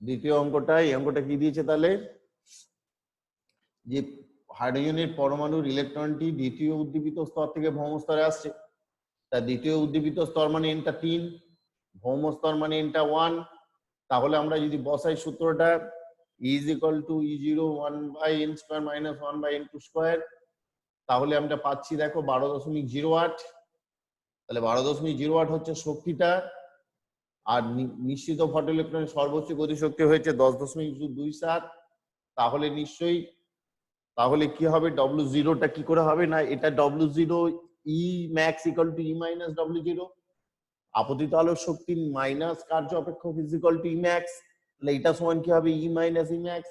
দ্বিতীয় অঙ্কটা, এই অঙ্কটা কি দিয়েছে তাহলে, যে হাইড্রোজেনের পরমাণুর ইলেকট্রনটি দ্বিতীয় উদ্দীপিত স্তর থেকে ভৌম স্তরে আসছে। তা দ্বিতীয় উদ্দীপিত স্তর মানে এনটা 3, ভৌম স্তর মানে এনটা 1। তাহলে আমরা যদি বসাই সূত্রটা is equal two E0 1/n² - 1/n², তাহলে আমরা পাচ্ছি দেখো 12.08। তাহলে 12.08 হচ্ছে শক্তিটা, আর নিশ্চিত ফটো ইলেকট্রনের সর্বোচ্চ গতিশক্তি হয়েছে 10.27। তাহলে নিশ্চয়ই, তাহলে কি হবে, W0টা কি করে হবে না, এটা W0 E max equal to E minus W0, আপতিত আলোর শক্তি মাইনাস কার্য অপেক্ষক is equal two E max। তাহলে এটা সমান কি হবে, E minus E max।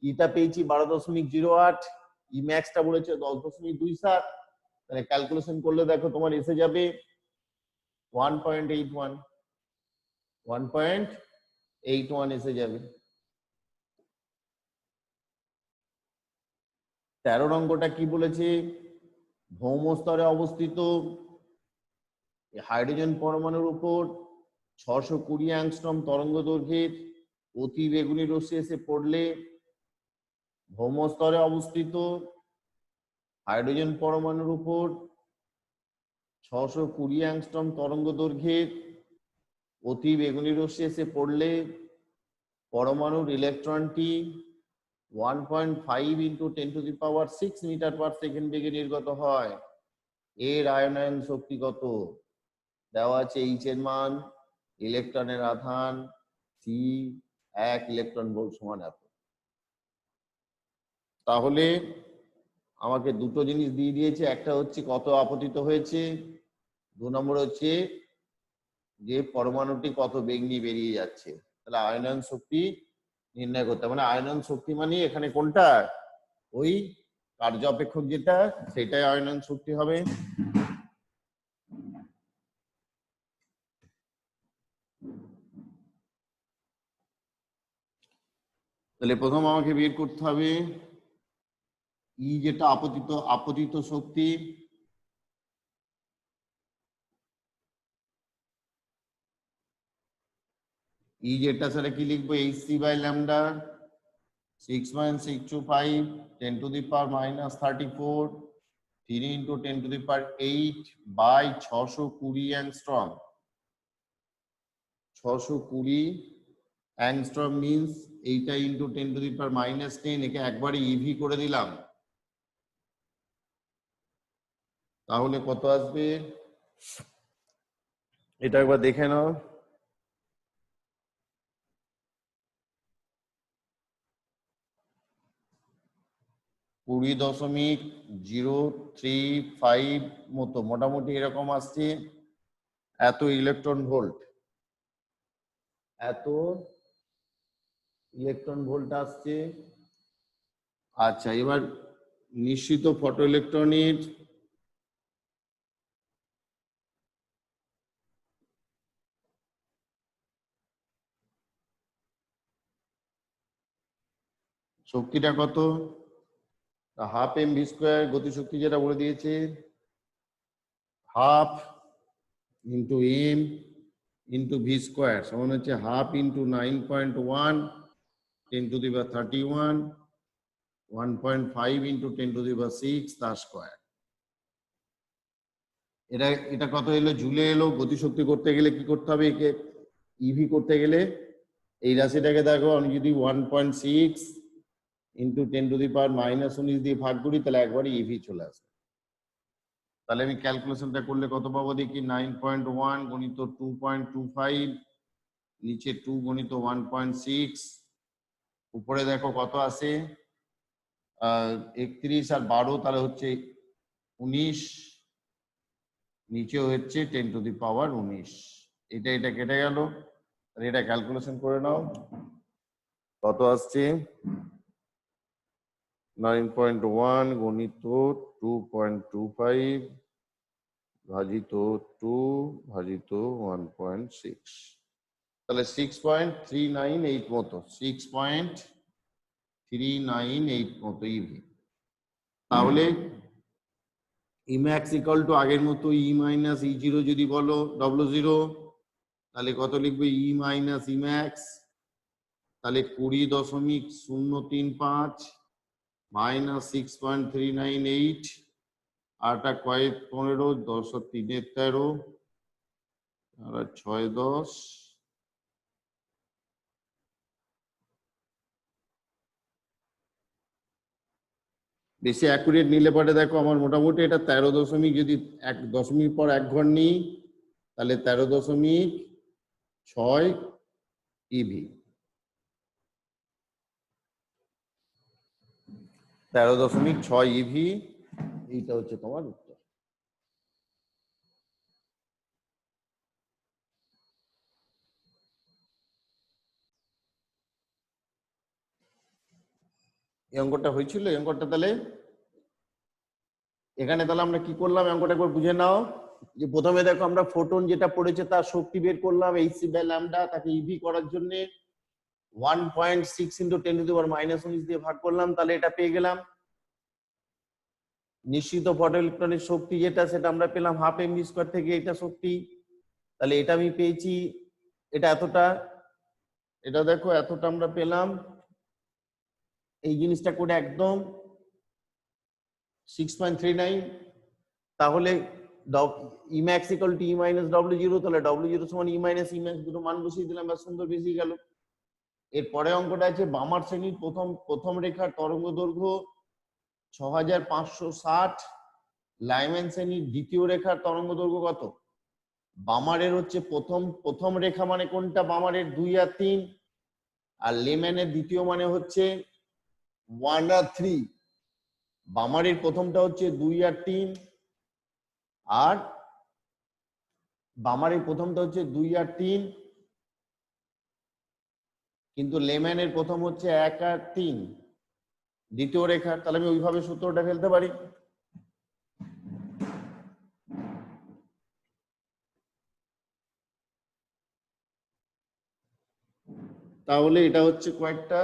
এটা পেয়েছি 12.08, E max টা বলেছে 10.27। তাহলে ক্যালকুলেশন করলে দেখো তোমার এসে যাবে 1.81 এসে যাবে। 13 অঙ্কটা কি বলেছে, ভৌম স্তরে অবস্থিত হাইড্রোজেন পরমাণুর উপর 620 অ্যাংস্ট্রম তরঙ্গ দৈর্ঘ্যের অতি বেগুনি রশ্মি এসে পড়লে ভৌম স্তরে অবস্থিত হাইড্রোজেন পরমাণুর উপর 620 অ্যাংস্ট্রম তরঙ্গ দৈর্ঘ্যের অতি বেগুনি রশ্মি এসে পড়লে পরমাণুর ইলেকট্রনটি 1.5 × 10⁶ মিটার পার সেকেন্ড বেগে নির্গত হয়। এর আয়নায়ন শক্তি কত? দেওয়া আছে এইচ এর মান, ইলেকট্রনের আধান সি, 1 ইলেকট্রন ভোল্ট সমান এত। তাহলে আমাকে দুটো জিনিস দিয়ে দিয়েছে, একটা হচ্ছে কত আপতিত হয়েছে, 2 নম্বর হচ্ছে যে পরমাণুটি কত বেগ নিয়ে বেরিয়ে যাচ্ছে। তাহলে আয়নায়ন শক্তি নির্ণয় করতে, মানে আয়নায়ন শক্তি মানে এখানে কোনটা, ওই কার্য অপেক্ষক যেটা, সেটাই আয়নায়ন শক্তি হবে। তাহলে প্রথম আমাকে বের করতে হবে ই যেটা আপতিত শক্তি, ই যেটা সেটা কি লিখবো, hc/λ 6.625 10⁻⁻34 3 × 10⁸ by 620 angstrom. 620 angstrom means এইটা ইন্টু 10⁻⁻10, একে একবারে ইভি করে দিলাম, তাহলে কত আসবে এটা একবার দেখে নাও। 20.035 মতো মোটামুটি এরকম আসছে, এত ইলেকট্রন ভোল্ট, এত ইলেকট্রন ভোল্ট আসছে। আচ্ছা, এবার নিশ্চিত ফটো ইলেকট্রনের শক্তিটা কত, 1/2 mv², গতিশক্তি যেটা বলে দিয়েছে 1/2 × m × v² সমান হচ্ছে 1/2 × 9.1 10⁻31 1.5 × 10⁶ তার স্কয়ার। এটা কত এলো, জুলে এলো। গতিশক্তি করতে গেলে কি করতে হবে, একে ইভি করতে গেলে এই রাশিটাকে দেখো, আমি যদি 1.6 × 10⁻⁻19 দিয়ে ভাগ করি, তাহলে একবারে ইভি চলে আসবে। তাহলে আমি ক্যালকুলেশনটা করলে কত পাবো দেখি, 9.1 × 2.25, নিচে 2 × 1.6, উপরে দেখো কত আসে 31 আর 12, তাহলে হচ্ছে 19, নিচে হচ্ছে 10⁻19। এটা কেটে গেল, এটা ক্যালকুলেশন করে নাও কত আসছে, 9.1 × 2.25 ভাজিত 2 ভাজিত 1.6, তাহলে 6.398 মতো, 6.398 মতো ইভি। তাহলে ইম্যাক্স ইকুয়াল টু আগের মতো ই মাইনাস E0 যদি বলো W0, তাহলে কত লিখবে, ই মাইনাস ইম্যাক্স তাহলে 20.035 মাইনাস 6.398 আরটা কয়েক 15 10 3 13 আর 6 10 বেশি অ্যাকুরেট নিলে পরে দেখো আমার মোটামুটি এটা 13 দশমিক, যদি 1 দশমিক পর 1 ঘর নিই তাহলে 13.6 ইভি, 13.6 ইভি, এইটা হচ্ছে তোমার উত্তর। এই অঙ্কটা হয়েছিল, এই অঙ্কটা তাহলে এখানে তাহলে আমরা কি করলাম, অঙ্কটা একবার বুঝে নাও। যে প্রথমে দেখো আমরা ফোটন যেটা পড়েছে তার শক্তি বের করলাম hc বাই ল্যামডা, তাকে ইভি করার জন্য 1.6 × 10⁻⁻19 দিয়ে ভাগ করলাম, তাহলে এটা পেয়ে গেলাম। নিশ্চিত ফটো ইলেকট্রনিক শক্তি যেটা সেটা আমরা পেলাম হাফ এমভি স্কয়ার থেকে, এটা শক্তি, তাহলে এটা আমি পেয়েছি, এটা এতটা, এটা দেখো এতটা আমরা পেলাম। এই জিনিসটা করে একদম 6.39, তাহলে Emax = E - W0, তাহলে W0 = E - Emax, দুটো মান বসিয়ে দিলাম, বা সুন্দর বেশি গেল। এরপরে অঙ্কটা আছে বামার শ্রেণীর প্রথম রেখার তরঙ্গ দৈর্ঘ্য 6560, লাইম্যান শ্রেণীর দ্বিতীয় রেখার তরঙ্গ দৈর্ঘ্য কত? বামারের হচ্ছে প্রথম রেখা মানে কোনটা, বামারের 2 আর 3, আর লেম্যানের দ্বিতীয় মানে হচ্ছে 1 আর 3। বামারের প্রথমটা হচ্ছে 2 আর 3, আর বামারের প্রথমটা হচ্ছে 2 আর 3, কিন্তু লেম্যানের প্রথম হচ্ছে 1 আর 3 দ্বিতীয় রেখা। তাহলে আমি ওইভাবে সূত্রটা ফেলতে পারি। তাহলে এটা হচ্ছে কয়েকটা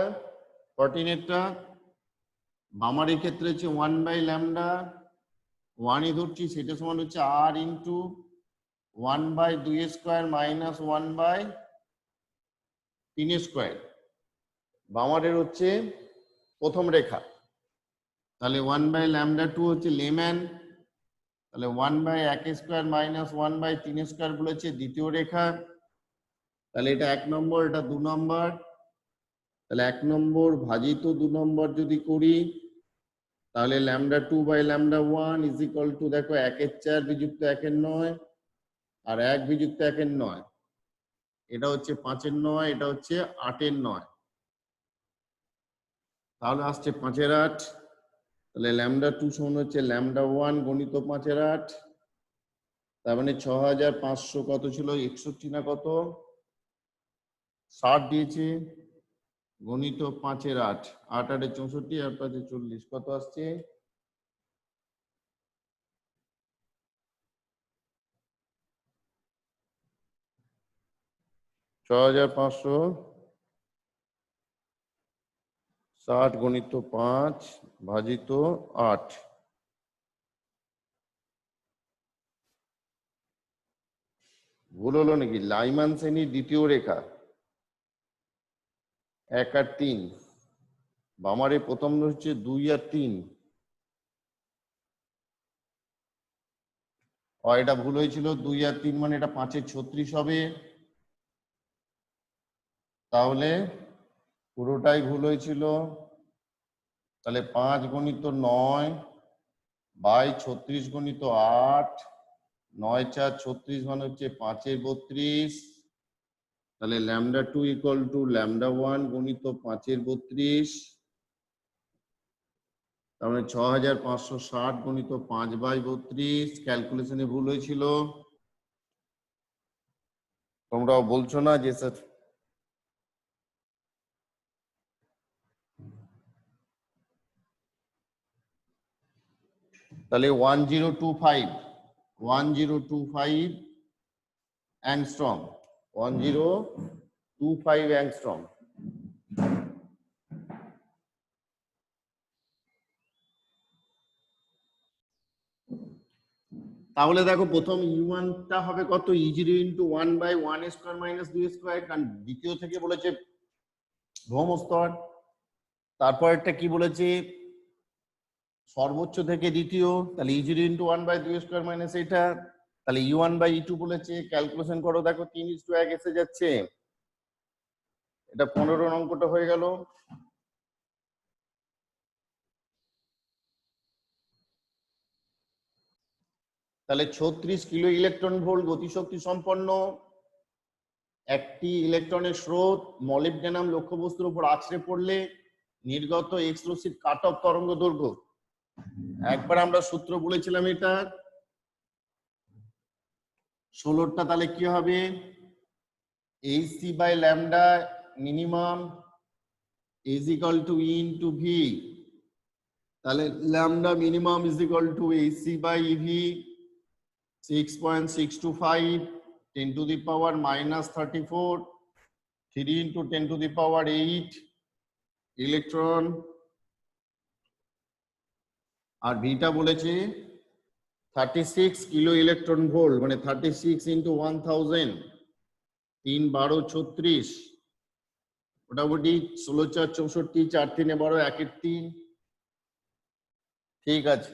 14-এরটা, বামারের ক্ষেত্রে হচ্ছে 1/λ, 1 ধরছি, সেটা সমান হচ্ছে r × 1/2² মাইনাস 1/3²। বামারের হচ্ছে প্রথম রেখা, তাহলে 1/λ2 হচ্ছে লেম্যান, তাহলে 1/1² মাইনাস 1/3² বলেছে দ্বিতীয় রেখা। তাহলে এটা 1 নম্বর, এটা 2 নম্বর, তাহলে 1 নম্বর ভাজিত 2 নম্বর যদি করি, তাহলে λ2/λ1 = দেখো 1/4 বিযুক্ত 1/9, আর 1 বিযুক্ত 1/9, এটা হচ্ছে 5/9, এটা হচ্ছে 8/9, তাহলে আসছে 5/8। তাহলে λ2 সমান হচ্ছে λ1 গণিত 5/8, তার মানে 6500 কত ছিল, 61 না কত, 60 দিয়েছে, গণিত 5/8, 8 8 64, আর 5 40, কত আসছে, 6560 গণিত 5 ভাজিত 8। ভুল হলো নাকি? লাইম্যান শ্রেণীর দ্বিতীয় রেখা 1 আর 3, বামারে প্রথম হচ্ছে 2 আর 3, এটা ভুল হয়েছিল, 2 আর 3 মানে এটা 5/36 হবে, তাহলে পুরোটাই ভুল হয়েছিল। তাহলে 5 গণিত 9 বাই 36 গণিত 8, 9 4 36 মানে হচ্ছে 5/32, তাহলে λ2 = λ1 গণিত 5/32, তার মানে 6560 গণিত 5/32। ক্যালকুলেশনে ভুল হয়েছিল, তোমরাও বলছো না যে স্যার। তাহলে 1025 অ্যাংস্ট্রম, 1025 অ্যাংস্ট্রম। তাহলে দেখো প্রথম E1 টা হবে কত, E0 × 1/1² - 2², কারণ দ্বিতীয় থেকে বলেছে ভৌম স্তর। তারপরটা কি বলেছে, সর্বোচ্চ থেকে দ্বিতীয়, তাহলে E0 ইন্টু 1/2 মাইনাস এটা, তাহলে E1/E2 বলেছে। ক্যালকুলেশন করো, দেখো 3:1 এসে যাচ্ছে। এটা 15 অঙ্কটা হয়ে গেল। তাহলে 36 কিলো ইলেকট্রন ভোল্ট গতিশক্তি সম্পন্ন একটি ইলেকট্রনের স্রোত মলিবডেনাম লক্ষ্যবস্তুর উপর আছড়ে পড়লে নির্গত এক্স রশ্মির কাট অফ তরঙ্গ দৈর্ঘ্য। একবার আমরা সূত্র বলেছিলাম এটা 16টা, তাহলে কি হবে, hc by lambda minimum is equal to e into v. তাহলে lambda minimum is equal to hc by eV 6.625 10 to the power minus 34 3 into 10 to the power 8 electron. আর ভিটা বলেছে 36 কিলো ইলেকট্রন ভোল্ট, মানে 36 ইন্টু 1000 3 12 36, মোটামুটি 16 4 64 4 3 12 1 3। ঠিক আছে,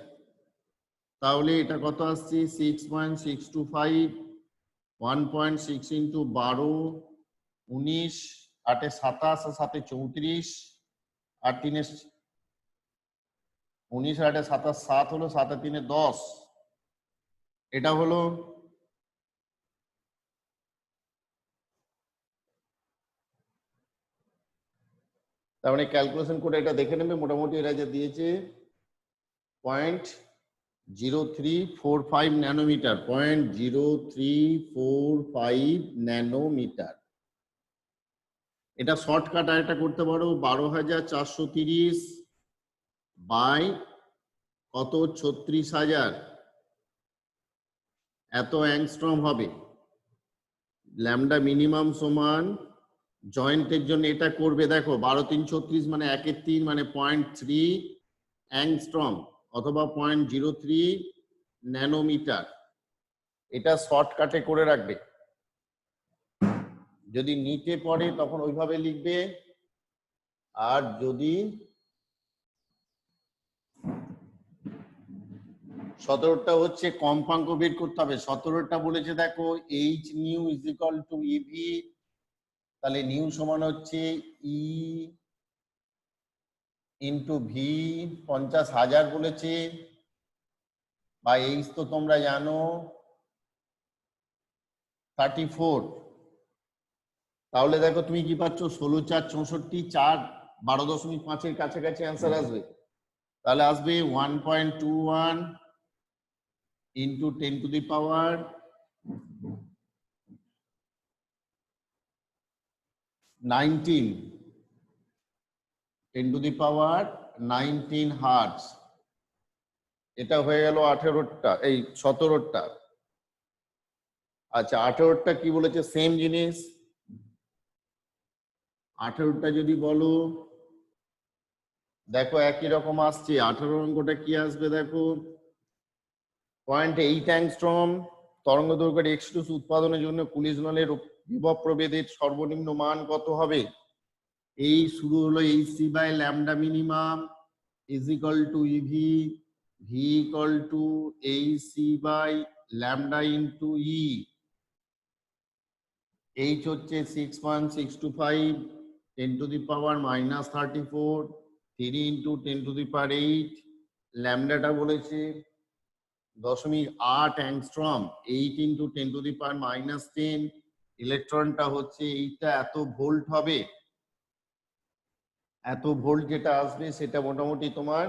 তাহলে এটা কত আসছে 6.625 1.6 ইন্টু 12 19 8 27 7 34 আর 3 19 8 27 7 হলো 7 3 10, এটা হলো। তার মানে ক্যালকুলেশন করে এটা দেখে নেবে, মোটামুটি এরা যে দিয়েছে 0.0345 ন্যানোমিটার, 0.0345 ন্যানোমিটার। এটা শর্টকাট আর এটা করতে পারো 12,430 বাই কত 36,000, এত অ্যাংস্ট্রম হবে। ল্যামডা মিনিমাম সমান জয়েন্টের জন্য এটা করবে, দেখো 12 3 36 মানে 1 3 মানে 0.3 অ্যাংস্ট্রম অথবা 0.03 ন্যানোমিটার। এটা শর্টকাটে করে রাখবে, যদি নিচে পড়ে তখন ওইভাবে লিখবে। আর যদি 17টা হচ্ছে কম্পাঙ্ক বের করতে হবে। 17টা বলেছে দেখো H new is equal to EV, তাহলে নিউ সমান হচ্ছে ই ইন্টু ভি 50,000 বলেছে, বা এইচ তো তোমরা জানো 34। তাহলে দেখো তুমি কি পাচ্ছ 16 4 64 4 12.5 কাছাকাছি অ্যান্সার আসবে। তাহলে আসবে 1.21 into 10 to the power 19 10 to the power 19 hertz. এটা হয়ে গেল 18টা, এই 17টা। আচ্ছা 18টা কি বলেছে, সেম জিনিস। 18টা যদি বলো দেখো একই রকম আসছে। 18 অঙ্কটা কি আসবে দেখো 0.8 অ্যাংস্ট্রম তরঙ্গ দৈর্ঘ্যের এক্সট্রুস উৎপাদনের জন্য কুলিজ নলের বিভব প্রভেদের সর্বনিম্ন মান কত হবে। এই শুরু হলো hc by lambda minimum is equal to eV, v equal to hc by lambda into e. H হচ্ছে 6.625 10 to the power minus 34 3 into 10 to the power 8। ল্যামডাটা বলেছে 0.8 angstrom, 8 into 10 to the power minus 10। ইলেকট্রনটা হচ্ছে এইটা এত volt হবে, এত volt যেটা আসবে সেটা মোটামুটি তোমার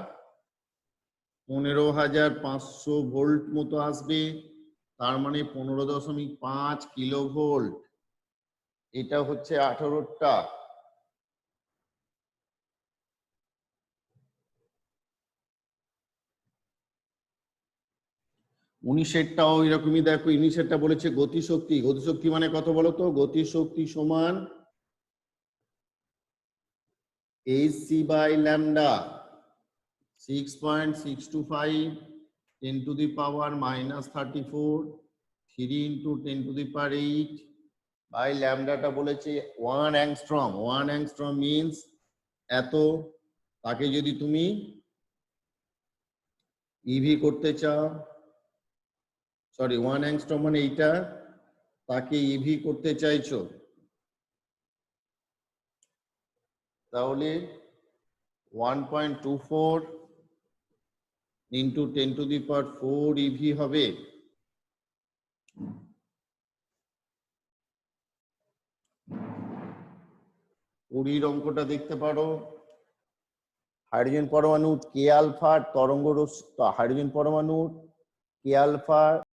15,500 ভোল্ট মতো আসবে, তার মানে 15.5 কিলো ভোল্ট। এটা হচ্ছে 18টা। উনিশেরটাও এরকমই দেখো, উনিশেরটা বলেছে গতিশক্তি। গতিশক্তি মানে কত বলতো, গতিশক্তি সমান hc by lambda 6.625 10 to the power minus 34 3 into 10 to the power 8 ভাই ল্যামডাটা বলেছে 1 অ্যাংস্ট্রম। 1 অ্যাংস্ট্রম মিন্স এত। তাকে যদি তুমি ইভি করতে চাও, সরি 1 অ্যাংস্ট্রম মানে এইটা, তাকে ইভি করতে চাইছো, তাহলে 1.24 ইন্টু 10⁴ ইভি হবে। কুড়ির অঙ্কটা দেখতে পারো। হাইড্রোজেন পরমাণু কে আলফা তরঙ্গ হাইড্রোজেন পরমাণু কে আলফা